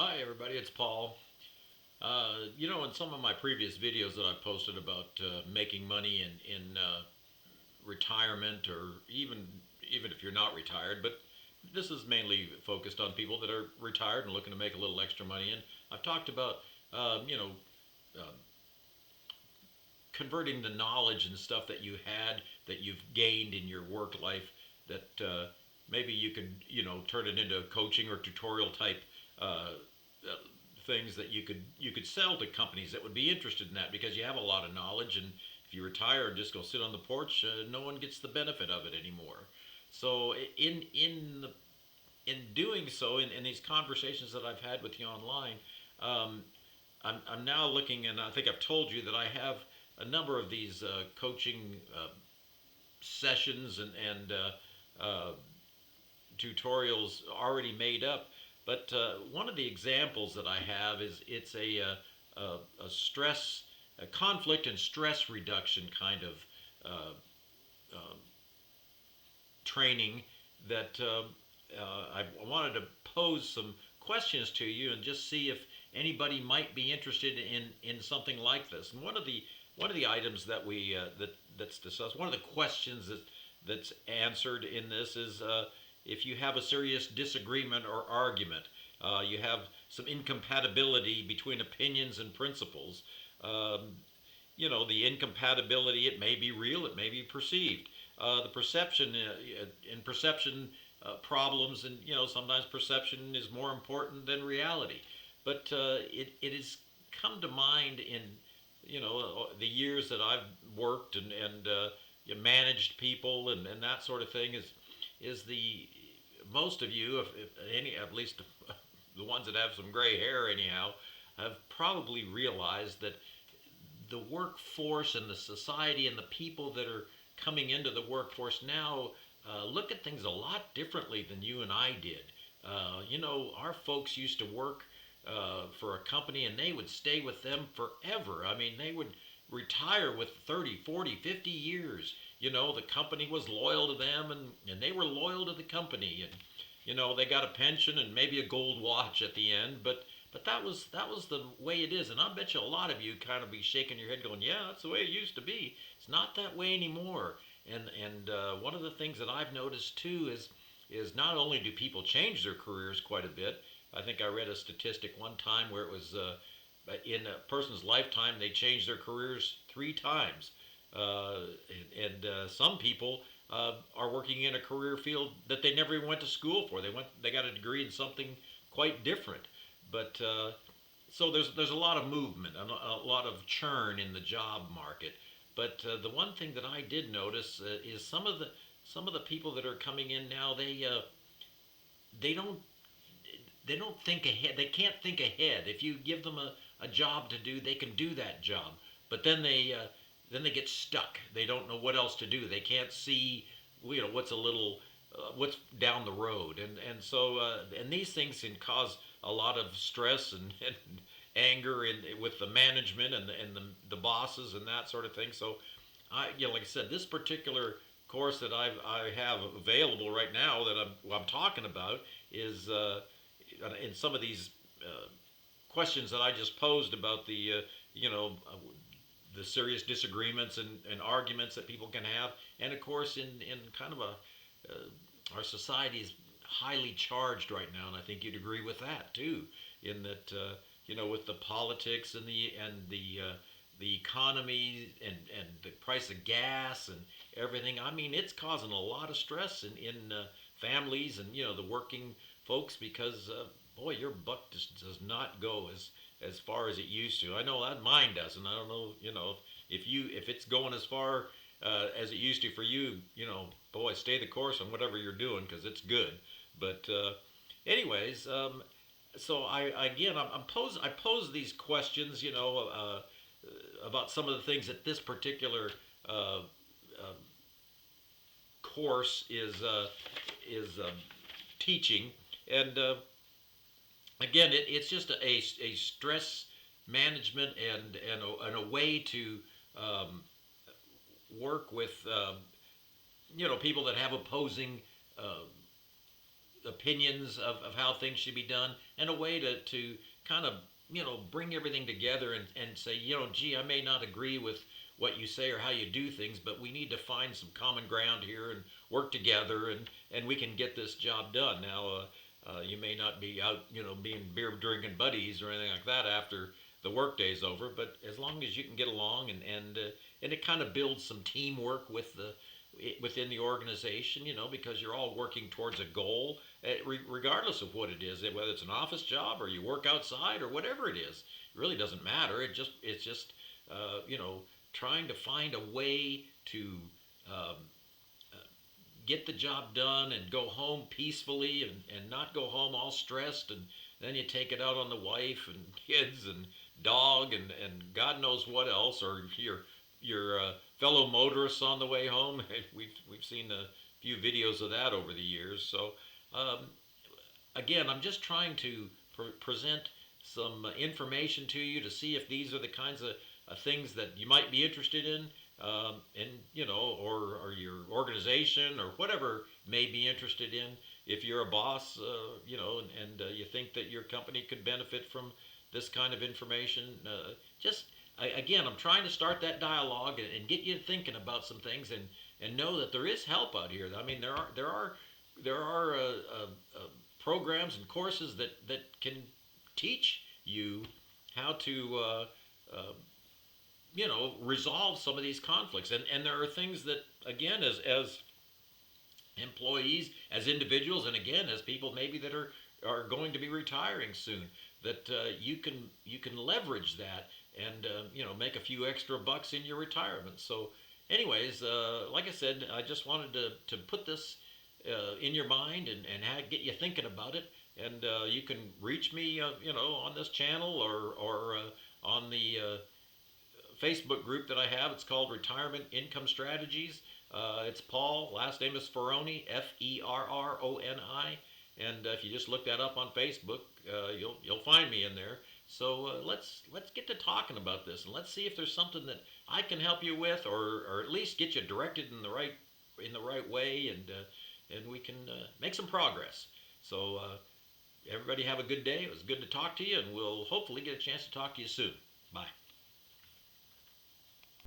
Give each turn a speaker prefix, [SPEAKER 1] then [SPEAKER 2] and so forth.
[SPEAKER 1] Hi, everybody. It's Paul. In some of my previous videos that I've posted about making money in retirement, or even if you're not retired, but this is mainly focused on people that are retired and looking to make a little extra money. And I've talked about um, you know uh, converting the knowledge and stuff that you had that you've gained in your work life that maybe you could turn it into coaching or tutorial type uh, uh, things that you could sell to companies that would be interested in that, because you have a lot of knowledge, and if you retire and just go sit on the porch, no one gets the benefit of it anymore. So in doing so, in these conversations that I've had with you online, um, I'm now looking, and I think I've told you that I have a number of these coaching sessions and uh, tutorials already made up. But one of the examples that I have is it's a stress, a conflict and stress reduction kind of uh, uh, training that I wanted to pose some questions to you and just see if anybody might be interested in something like this. And one of the items that that's discussed, one of the questions that's answered in this is if you have a serious disagreement or argument, you have some incompatibility between opinions and principles. Um, the incompatibility, it may be real, it may be perceived. The perception in perception problems, and sometimes perception is more important than reality. But it has come to mind in the years that I've worked and managed people and that sort of thing, is the most of you, if any, at least the ones that have some gray hair anyhow, have probably realized that the workforce and the society and the people that are coming into the workforce now look at things a lot differently than you and I did. Our folks used to work for a company and they would stay with them forever. I mean, they would retire with 30, 40, 50 years. The company was loyal to them, and they were loyal to the company. And, they got a pension and maybe a gold watch at the end, but that was the way it is. And I bet you a lot of you kind of be shaking your head going, yeah, that's the way it used to be. It's not that way anymore. And one of the things that I've noticed too is not only do people change their careers quite a bit. I think I read a statistic one time where it was in a person's lifetime they changed their careers 3 times. And some people are working in a career field that they never even went to school for. They got a degree in something quite different. But so there's a lot of movement, a lot of churn in the job market. But the one thing that I did notice is some of the people that are coming in now, they don't they don't think ahead. They can't think ahead. If you give them a job to do, they can do that job. But then they get stuck. They don't know what else to do. They can't see what's down the road, and these things can cause a lot of stress and anger with the management and the bosses and that sort of thing. So like I said, this particular course that I have available right now that I'm talking about is in some of these uh, questions that I just posed about the serious disagreements and arguments that people can have, and of course in kind of our society is highly charged right now, and I think you'd agree with that too, in that with the politics and the economy and the price of gas and everything. I mean, it's causing a lot of stress in families and the working folks, because boy, your buck just does not go as far as it used to. I know that mine doesn't. I don't know, if it's going as far as it used to for you. Boy, stay the course on whatever you're doing, because it's good. But anyways, so I pose these questions, about some of the things that this particular uh, uh, course is teaching, and again, it's just a stress management and a way to um, work with people that have opposing uh, opinions of how things should be done, and a way to kind of bring everything together and say, gee, I may not agree with what you say or how you do things, but we need to find some common ground here and work together, and we can get this job done. Now, you may not be out, being beer drinking buddies or anything like that after the workday's over, but as long as you can get along, and it kind of builds some teamwork within the organization, because you're all working towards a goal, regardless of what it is, whether it's an office job or you work outside or whatever it is. It really doesn't matter. It's just trying to find a way to um, get the job done and go home peacefully, and not go home all stressed, and then you take it out on the wife and kids and dog and God knows what else, or your fellow motorists on the way home. We've seen a few videos of that over the years. So um, again, I'm just trying to present some information to you to see if these are the kinds of things that you might be interested in, and or your organization or whatever may be interested in. If you're a boss, and you think that your company could benefit from this kind of information, just again, I'm trying to start that dialogue and get you thinking about some things, and know that there is help out here. I mean, there are programs and courses that can teach you how to resolve some of these conflicts, and there are things that, again, as employees, as individuals, and again as people maybe that are going to be retiring soon, that you can leverage that, and make a few extra bucks in your retirement. So anyways, like I said, I just wanted to put this in your mind, and get you thinking about it. And you can reach me on this channel, or on the Facebook group that I have. It's called Retirement Income Strategies. It's Paul. Last name is Ferroni, Ferroni. And if you just look that up on Facebook, you'll find me in there. So let's get to talking about this, and let's see if there's something that I can help you with, or at least get you directed in the right way, and we can make some progress. So everybody have a good day. It was good to talk to you, and we'll hopefully get a chance to talk to you soon. Bye.